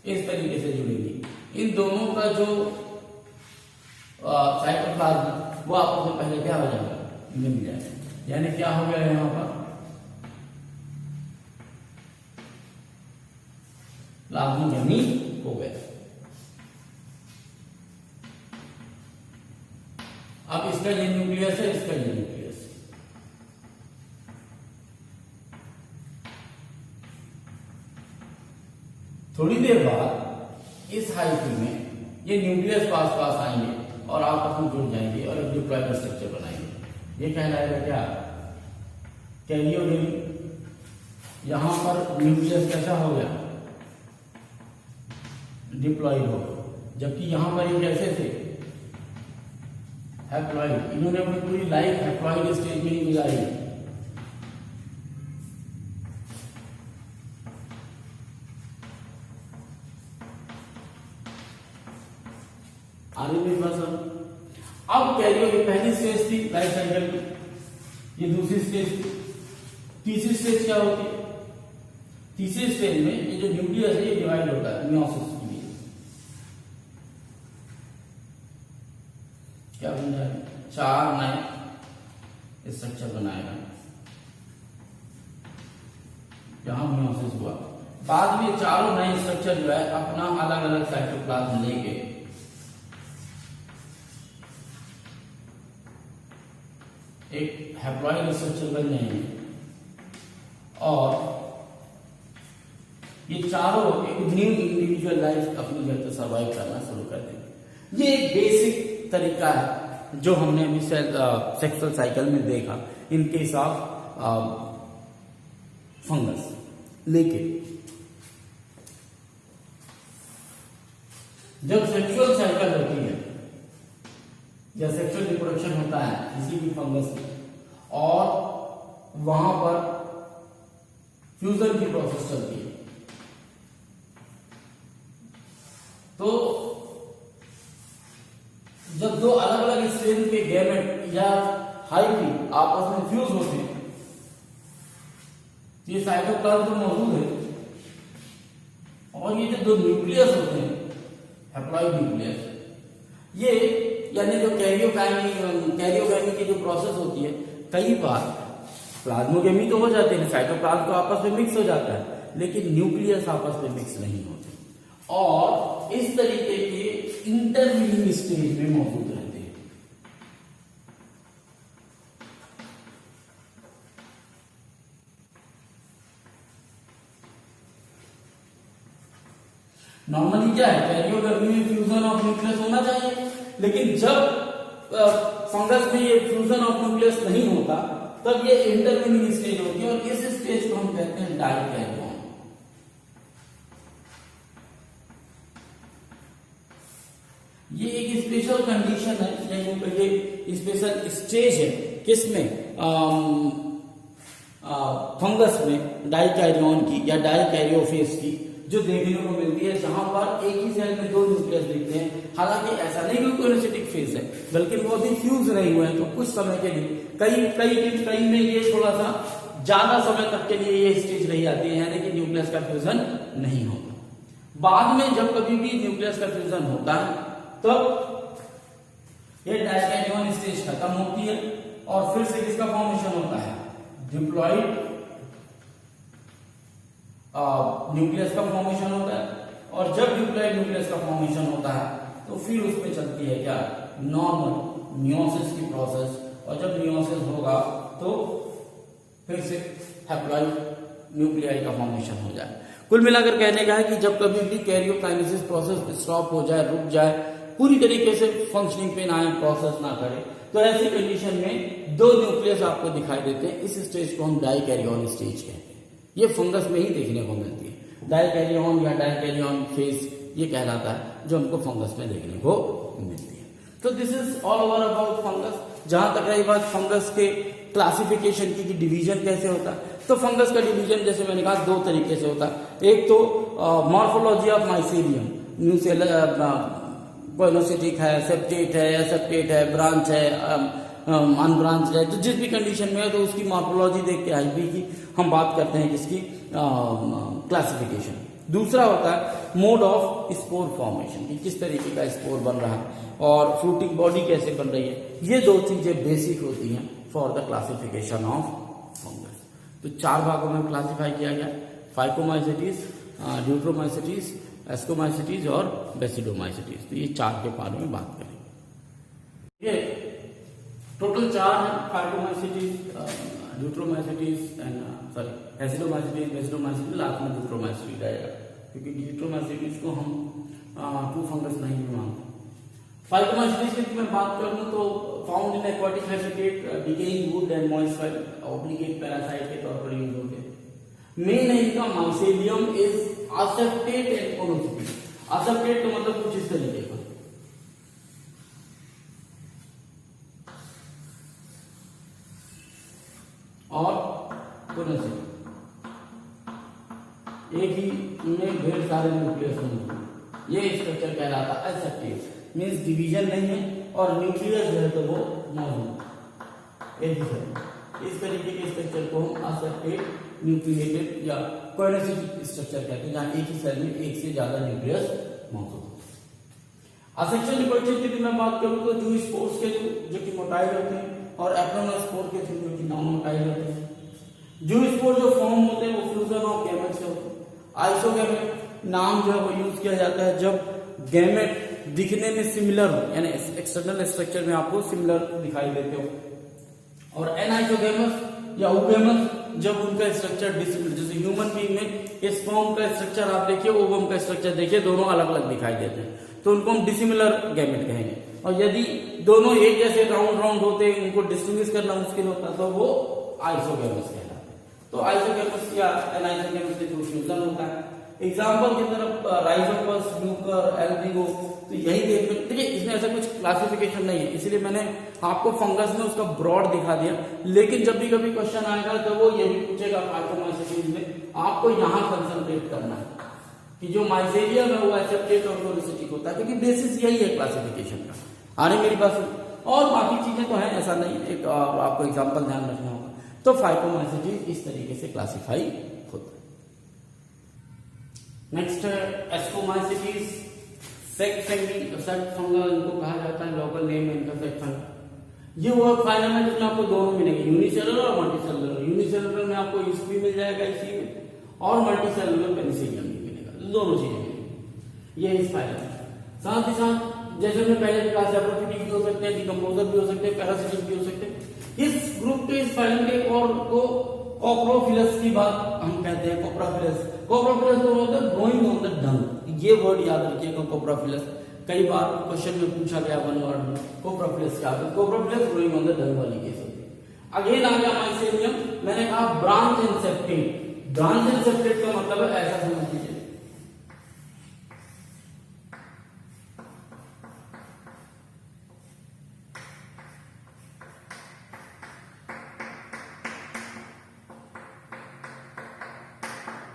इस तरीके से जुड़ेंगी। इन दोनों का जो साइटोप्लाज्म वो आपस में पहले क्या हो जाएगा, मिल जाएगा। यानी क्या हो गया यहां पर, प्लाज्मोडेमी हो गया। अब इसका ये न्यूक्लियस है, इसका ये न्यूक्लियस। थोड़ी देर बाद इस हाइफी में ये न्यूक्लियस पास आएंगे और आपस में जुड़ जाएंगे और एक डिप्लॉइड स्ट्रक्चर बनाएंगे। ये कहलाएगा क्या, कैरियोगेमी। यहां पर न्यूक्लियस कैसा हो गया, डिप्लॉइड हो गया, जबकि यहां पर ये कैसे थे, हैप्लॉइड। इन्होंने अपनी पूरी लाइफ हैप्लॉइड स्टेज में ही गुजारी। आगे भी बस अब कैरियर की पहली स्टेज थी लाइफ साइकिल की, ये दूसरी स्टेज थी। तीसरी स्टेज क्या होती है, तीसरी स्टेज में ये जो न्यूक्लियस है ये डिवाइड होता है मियोसिस के लिए। क्या बन जाएगा, 4 नए स्ट्रक्चर बनाएगा जहां मियोसिस हुआ। बाद में चारों नए स्ट्रक्चर जो है अपना अलग अलग साइटोप्लाज्म लेके एक हैप्लॉइड स्ट्रक्चर बन जाएंगे और ये चारों एक न्यू इंडिविजुअल लाइफ अपनी जगह सर्वाइव करना शुरू कर देंगे। ये एक बेसिक तरीका है जो हमने अभी सेक्सुअल साइकिल में देखा इन केस ऑफ फंगस। लेकिन जब सेक्सुअल साइकिल होती है या सेक्सुअल रिप्रोडक्शन होता है किसी भी फंगस में और वहां पर फ्यूजन की प्रोसेस चलती है, तो जब दो अलग अलग स्ट्रेन के गैमेट या हाइब्रिड आपस में फ्यूज होते हैं, ये साइटोप्लाज्म तो मौजूद है और ये जो दो न्यूक्लियस होते हैं हैप्लॉइड न्यूक्लियस, ये यानी जो कैरियोगामी की जो प्रोसेस होती है, कई बार प्लाज्मोगेमी तो हो जाते हैं, साइटोप्लाज्म तो आपस में मिक्स हो जाता है, लेकिन न्यूक्लियस आपस में मिक्स नहीं होते और इस तरीके के इंटरमीडिएट स्टेज में मौजूद रहते हैं। नॉर्मली क्या है, कैरियोगामी में फ्यूजन ऑफ न्यूक्लियस होना चाहिए, लेकिन जब फंगस में ये फ्यूजन ऑफ न्यूक्लियस नहीं होता तब ये इंटरमीडिएट स्टेज होती है और इस स्टेज को हम कहते हैं डाइकैरियन। ये एक स्पेशल कंडीशन है, ये स्पेशल स्टेज है किसमें, फंगस में डाइकैरियन की या डाइकैरियोफेज की, जो देखने को मिलती है जहां पर एक ही सेल में दो न्यूक्लियस दिखते हैं। हालांकि ऐसा नहीं कि कोइनोसिटिक फेज है, बल्कि वो अभी फ्यूज नहीं हुए हैं, तो कुछ समय के लिए कई में ये थोड़ा सा ज्यादा समय तक के लिए ये स्टेज रही आती है, यानी कि न्यूक्लियस का फ्यूजन नहीं होता। बाद में जब कभी भी न्यूक्लियस का फ्यूजन होता है तब ये डाइकैरियन स्टेज खत्म होती है और फिर से किसका फॉर्मेशन होता है, डिप्लॉइड न्यूक्लियस का फॉर्मेशन होता है और जब डिप्लॉइड न्यूक्लियस का फॉर्मेशन होता है तो फिर उसमें चलती है क्या, नॉर्मल मियोसिस की प्रोसेस, और जब मियोसिस होगा तो फिर से हैप्लॉइड न्यूक्लियाई का फॉर्मेशन हो जाए। कुल मिलाकर कहने का है कि जब कभी भी कैरियोकाइनेसिस प्रोसेस स्टॉप हो जाए, रुक जाए, पूरी तरीके से फंक्शनिंग पे ना आए, प्रोसेस ना करे, तो ऐसी कंडीशन में दो न्यूक्लियस आपको दिखाई देते हैं। इस स्टेज को हम डाइकैरियन स्टेज कहते हैं। ये फंगस में ही देखने को मिलती है, डाइकैरियन या डाइकैरियन फेज ये कहलाता है, जो हमको फंगस में देखने को मिलती है। तो this is all over about fungus. जहां तक रही बात फंगस के क्लासिफिकेशन की कि डिवीजन कैसे होता है, तो फंगस का डिवीजन जैसे मैंने कहा दो तरीके से होता है। एक तो मॉर्फोलॉजी ऑफ माइसेलियम, कोइनोसिटिक है, सेप्टेट है, एसेप्टेट है, ब्रांच है, अनब्रांच है, तो जिस भी कंडीशन में है तो उसकी मॉर्फोलॉजी देख के आईबी की हम बात करते हैं, किसकी क्लासिफिकेशन। दूसरा होता है मोड ऑफ स्पोर फॉर्मेशन, कि किस तरीके का स्पोर बन रहा है और फ्रूटिंग बॉडी कैसे बन रही है। ये दो चीजें बेसिक होती हैं for the classification of fungus. तो चार भागों में क्लासिफाई किया गया, फाइकोमाइसिटीज, ड्यूट्रोमाइसिटीज, एस्कोमाइसिटीज और बेसिडोमाइसिटीज। तो ये चार के बारे में बात करेंगे। ये टोटल चार है, phycomycetes, Deuteromycetes and एसिडोमाइसिटीज, basidiomycetes, last में ड्यूट्रोमाइसिटीज आएगा, क्योंकि ड्यूट्रोमाइसिटीज को हम ट्रू फंगस नहीं भी मानते। फाइकोमाइसिटीज की मैं बात करूं तो found in aquatic habitat, decaying wood and moist soil, obligate parasite के तौर पर यूज होते हैं। मेन है इनका mycelium is aseptate and coenocytic. Aseptate तो मतलब कुछ इस तरीके का, और कोनोसिटिक एक ही में ढेर सारे न्यूक्लियस होंगे, ये स्ट्रक्चर कहलाता है एसेप्टेट। मीन्स डिवीजन नहीं है और न्यूक्लियस जो है तो वो मौजूद एक ही है। इस तरीके के स्ट्रक्चर को हम एसेप्टेट, न्यूक्लिएटेड या कोइनोसिटिक स्ट्रक्चर कहते हैं, जहां एक ही सेल में एक से ज्यादा न्यूक्लियस मौजूद है। असेक्सुअल रिप्रोडक्शन की मैं बात करूं तो जो स्पोर्स के जो कि मोटाइल होते हैं और एप्रोनोस्पोर के थ्रू जो कि नॉन मोटाइल होते हैं। जो स्पोर जो फॉर्म होते हैं वो फ्यूजन ऑफ गैमेट से होते हैं। आइसोगैमेट नाम जो है वो यूज किया जाता है जब गैमेट दिखने में सिमिलर हो, यानी एक्सटर्नल स्ट्रक्चर में आपको सिमिलर दिखाई देते हो। और एनाइसोगैमस या ओगैमस जब उनका स्ट्रक्चर डिसिमिलर, जैसे ह्यूमन बीइंग में स्पर्म का स्ट्रक्चर आप देखिए, ओवम का स्ट्रक्चर देखिए, दोनों अलग अलग दिखाई देते हैं, तो उनको हम डिसिमिलर गैमेट कहेंगे। और यदि दोनों एक जैसे राउंड राउंड होते हैं, उनको डिस्टिंग्विश करना मुश्किल होता है, तो वो आइसोगैमस कहलाते हैं। तो आइसोगैमस या एनाइसोगैमस के थ्रू फ्यूजन होता है। एग्जाम्पल की तरफ राइजोपस, ल्यूकर, एल्बिगो, तो यही देखिए इसमें ऐसा कुछ क्लासिफिकेशन नहीं है, इसलिए मैंने आपको फंगस में उसका ब्रॉड दिखा दिया। लेकिन जब भी कभी क्वेश्चन आएगा तो वो ये भी पूछेगा फाइटोमाइसीटीज में, आपको यहाँ कंसंट्रेट करना है कि जो माइसेरियम है वो एसेप्टेट और फ्लोरोसिटिक होता है, क्योंकि बेसिस यही है क्लासिफिकेशन का। आ रही मेरी पास, और बाकी चीजें तो है, ऐसा नहीं, एक आपको एग्जाम्पल ध्यान रखना होगा। तो फाइटोमाइसीटीज इस तरीके से क्लासिफाई होता है। नेक्स्ट है एस्कोमाइसीटीज, सेक फंगल इनको कहा जाता है, लोकल नेम है इनका सेक फंगल। ये वो फाइलम है जिसमें आपको दोनों मिलेंगे, यूनिसेलुलर और मल्टीसेलुलर। यूनिसेलुलर में आपको ईस्पी मिल जाएगा इसी में, और मल्टीसेलुलर पेनिसिलियम भी मिलेगा, दोनों चीजें मिलेंगी। ये इस फाइलम है। साथ ही साथ जैसे हमने पहले कहा सैप्रोफिटिक भी हो सकते हैं, डिकम्पोजर भी हो सकते हैं, पैरासिटिक भी हो सकते हैं। इस ग्रुप के, इस फाइलम के और को कोप्रोफिलस की बात हम कहते हैं, कोप्रोफिलस। कोप्रोफिलस तो होता है ग्रोइंग ऑन द डंग, ये वर्ड याद रखिएगा कोप्रोफिलस। कई बार क्वेश्चन में पूछा गया वन वर्ड में, कोप्रोफिलस क्या है? कोप्रोफिलस ग्रोइंग ऑन द डंग वाली केस होती है। अगेन आ गया माइसेरियम, मैंने कहा branch and septate. Branch and septate का मतलब है ऐसा समझ लीजिए,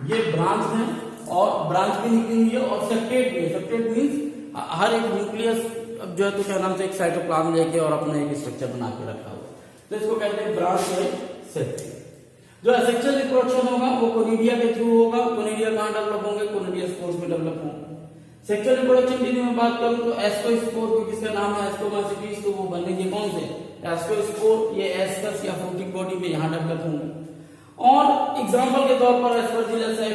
ये ब्रांच है और ब्रांच भी निकली हुई है और सेप्टेट भी है। सेप्टेट मींस हर एक न्यूक्लियस जो है तो क्या नाम से एक साइटोप्लाज्म लेके और अपना एक स्ट्रक्चर बना के रखा हुआ, तो इसको कहते हैं ब्रांच है सेप्टेट। जो सेक्सुअल रिप्रोडक्शन होगा वो कोनिडिया के थ्रू होगा। कोनिडिया कहां डेवलप होंगे? कोनिडिया स्पोर्स में डेवलप होंगे। सेक्सुअल रिप्रोडक्शन की मैं बात करूं तो एस्कोस्पोर को किसका नाम है? एस्कोमाइसीटीज, तो वो बनेंगे कौन से? एस्कोस्पोर। ये एस्कस या फ्रूटिंग बॉडी में यहां डेवलप होंगे। और एग्जांपल के तौर पर एस्परजिलस है,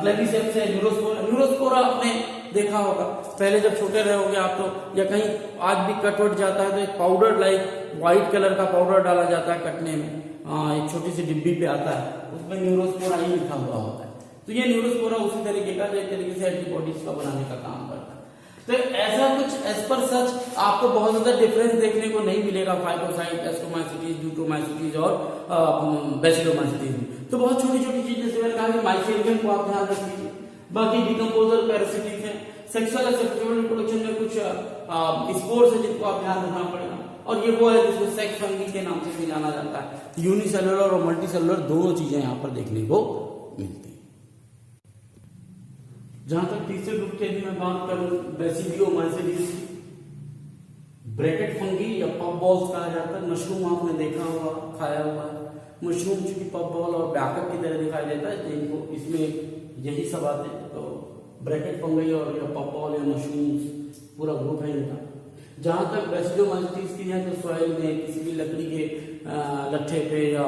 क्लेविसेप्स है, न्यूरोस्पोरा। न्यूरोस्पोरा आपने देखा होगा पहले जब छोटे रहे होंगे आप तो, या कहीं आज भी कट वट जाता है तो एक पाउडर लाइक व्हाइट कलर का पाउडर डाला जाता है कटने में, एक छोटी सी डिब्बी पे आता है, उसमें न्यूरोस्पोरा ही लिखा हुआ होता है। तो ये न्यूरोस्पोरा उसी तरीके का, एक तरीके से एंटीबॉडीज का बनाने का काम करता है। तो ऐसा कुछ एज पर सच आपको बहुत ज्यादा डिफरेंस देखने को नहीं मिलेगा फाइटोसाइट, एस्कोमाइसीटीज, ड्यूटोमाइसीटीज और बैसिलोमाइसीटीज में। तो बहुत छोटी छोटी चीज, जैसे मैंने कहा कि माइसेरियम को आप ध्यान रख लीजिए। बाकी डिकम्पोजर, पैरासिटिक है। सेक्सुअल एसेप्टेबल रिप्रोडक्शन में कुछ स्पोर्स है जिनको आप ध्यान रखना पड़ेगा। और ये वो है जिसको सेक्स फंगी के नाम से भी जाना जाता है। यूनिसेलुलर और मल्टीसेलुलर दोनों चीजें यहाँ पर देखने को मिलती है। जहां तक तीसरे ग्रुप की यदि मैं बात करूं बेसिडियोमाइसीटीज की, ब्रैकेट फंगी या पफ बॉल्स कहा जाता है। मशरूम आपने देखा हुआ, खाया हुआ है। मशरूम चूंकि पफ बॉल और बैकअप की तरह दिखाई देता है, जिनको इसमें यही सब आते हैं। तो ब्रैकेट फंगी और या पफ बॉल या मशरूम पूरा ग्रुप है इनका। जहां तक बेसिडियोमाइसीटीज की है तो सॉइल में किसी भी लकड़ी के लट्ठे पे या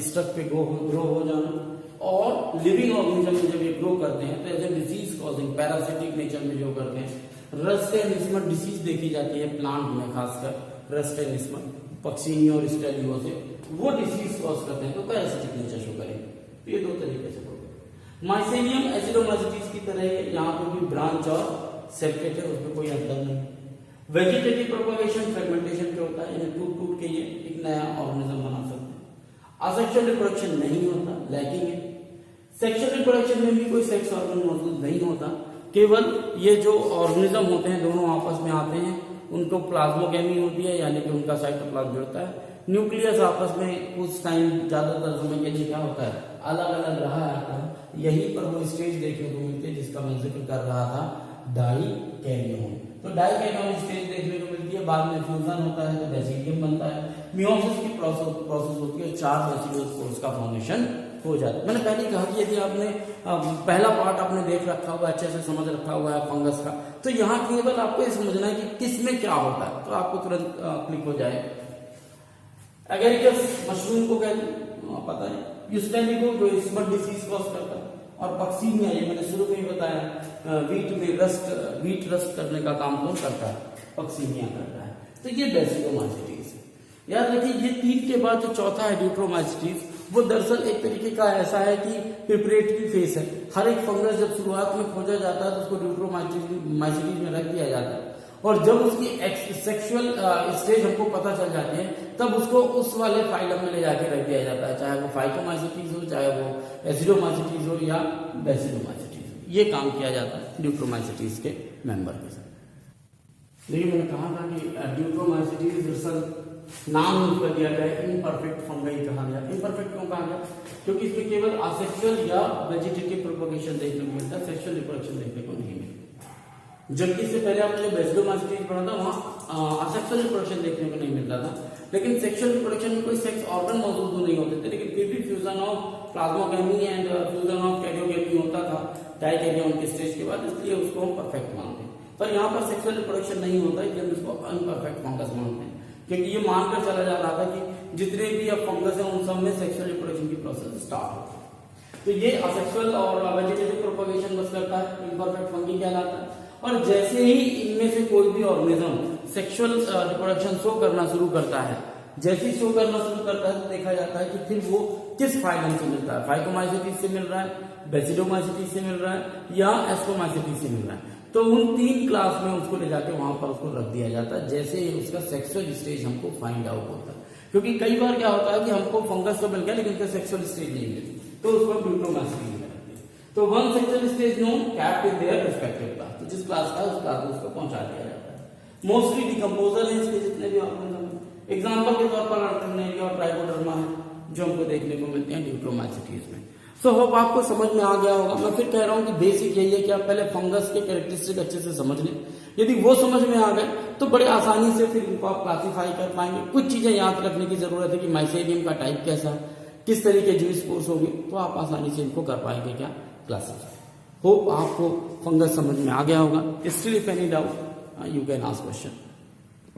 स्टफ पे ग्रो हो जाना, और लिविंग ऑर्गेनिज्म में जब ये ग्रो करते हैं तो as a disease causing parasitic nature में जो करते हैं। रस्ट एंड स्मट डिसीज देखी जाती है प्लांट में, खासकर रस्ट एंड स्मट, पक्सीनी और स्टेलियो से वो डिसीज कॉज करते हैं, तो पैरासिटिक नेचर शो करेंगे। तो ये दो तरीके से होगा। माइसेरियम एसिडोमाइसीटीज की तरह है, यहाँ पर भी ब्रांच और सेप्टेट है, उसमें कोई अंतर नहीं। वेजिटेटिव प्रोपगेशन फ्रेगमेंटेशन क्या होता है, इन्हें टूट टूट के ये एक नया ऑर्गेनिज्म बना सकते हैं। असेक्सुअल रिप्रोडक्शन नहीं होता, लैकिंग है। सेक्सुअल रिप्रोडक्शन में भी कोई सेक्स ऑर्गन मौजूद नहीं होता, केवल ये जो ऑर्गेनिज्म होते हैं दोनों आपस में आते हैं, उनको प्लाज्मोगेमी होती है, यानी कि उनका साइटोप्लाज्म जुड़ता है। न्यूक्लियस आपस में कुछ टाइम ज्यादातर समय के लिए क्या होता है, अलग अलग रहा है। यहीं पर वो स्टेज देखने को मिलती है जिसका मैं जिक्र कर रहा था, डाइकैरियोन। तो डाइकैरियोन स्टेज देखने को मिलती है, बाद में फ्यूजन होता है तो बेसिडियम बनता है। मियोसिस की प्रोसेस होती है, 4 बेसिडियल स्पोर्स का फॉर्मेशन हो जाता है। मैंने पहले कहा कि यदि आपने पहला पार्ट आपने देख रखा हुआ, अच्छे से समझ रखा हुआ है फंगस का, तो यहाँ केवल आपको ये समझना है कि किस में क्या होता है, तो आपको तुरंत क्लिक हो जाए। एगेरिकस मशरूम को कहते हैं, पता है। यूस्टेनिको जो स्मट डिसीज कॉज करता है, और पक्सीनिया, ये मैंने शुरू में ही बताया, वीट रस्ट करने का काम कौन करता है? पक्सीनिया करता है। तो ये बेसिलोमाइसीटीज है। याद रखिए, ये 3 के बाद जो चौथा है ड्यूट्रोमाइसीटीज, वो दरअसल एक तरीके का ऐसा है कि प्रिपरेटरी फेस है। हर एक फंगस जब शुरुआत में खोजा जाता है तो उसको ड्यूट्रोमाइसीटीज में रख दिया जाता है, और जब उसकी सेक्सुअल स्टेज हमको पता चल जाती है तब उसको उस वाले फाइलम में ले जाके रख दिया जाता है, चाहे वो फाइकोमाइसीटीज हो, चाहे वो एसिडोमाइसीटीज हो या बेसिडोमाइसीटीज हो। ये काम किया जाता है ड्यूक्रोमाइसीटीज के मेंबर के साथ। देखिए मैंने कहा था कि ड्यूक्रोमाइसीटीज दरअसल नाम उसका दिया गया इम्परफेक्ट फंगाई कहा गया। इम्परफेक्ट क्यों कहा गया? क्योंकि इसमें केवल असेक्सुअल या वेजिटेटिव प्रोपगेशन देखने को मिलता है, सेक्सुअल रिप्रोडक्शन देखने को नहीं मिलता। जबकि इससे पहले आपने जो बेसिडोमाइसीटीज पढ़ा था वहां असेक्सुअल रिप्रोडक्शन देखने को नहीं मिलता था, लेकिन सेक्सुअल रिप्रोडक्शन में कोई सेक्स ऑर्गन मौजूद नहीं होते थे, लेकिन फिर भी fusion of plasmogamy and fusion of karyogamy होता था डाइकैरियोन के स्टेज के बाद, इसलिए उसको हम परफेक्ट मानते हैं। पर यहाँ पर सेक्सुअल रिप्रोडक्शन नहीं होता है, इसलिए हम इसको अनपरफेक्ट फंगस मानते हैं, क्योंकि ये मानकर चला जा रहा था कि जितने भी अब फंगस है उन सब में सेक्सुअल रिप्रोडक्शन की प्रोसेस स्टार्ट होती है। तो ये असेक्सुअल और वेजिटेटिव प्रोपगेशन बस करता है, इम्परफेक्ट फंगी कहलाता है। और जैसे ही इनमें से कोई भी ऑर्गेनिज्म सेक्सुअल रिप्रोडक्शन शो करना शुरू करता है, जैसे ही शो करना शुरू करता है तो देखा जाता है कि फिर वो किस फाइलम से मिलता है, फाइकोमाइसीटीज से मिल रहा है, बेसिडोमाइसीटीज से मिल रहा है या एस्ट्रोमाइसीटीज से मिल रहा है। तो उन 3 क्लास में उसको ले जाके वहां पर उसको रख दिया जाता है, जैसे ही उसका सेक्सुअल स्टेज हमको फाइंड आउट होता है। क्योंकि कई बार क्या होता है कि हमको फंगस तो मिल गया लेकिन उसका सेक्सुअल स्टेज नहीं मिलती, तो उसको ड्यूक्रोमाइसीटीज में रखते हैं। तो one sexual stage no capped in their respective class, तो जिस क्लास का उस क्लास में उसको पहुंचा दिया जाता है। मोस्टली डिकम्पोजर है इसके जितने भी ऑर्गेनिज्म। एग्जाम्पल के तौर पर अर्टनेरिया और ट्राइकोडर्मा है जो हमको देखने को मिलते हैं ड्यूक्रोमाइसीटीज में। सो होप आपको समझ में आ गया होगा। मैं फिर कह रहा हूं कि बेसिक यही है कि आप पहले फंगस के कैरेक्टरिस्टिक अच्छे से समझ लें। यदि वो समझ में आ गए तो बड़े आसानी से फिर इनको आप क्लासीफाई कर पाएंगे। कुछ चीजें याद रखने की जरूरत है कि माइसेरियम का टाइप कैसा, किस तरीके जीव स्पोर्स होंगे, तो आप आसानी से इनको कर पाएंगे क्या क्लासीफाई। होप आपको फंगस समझ में आ गया होगा। Still if any doubt you can ask question.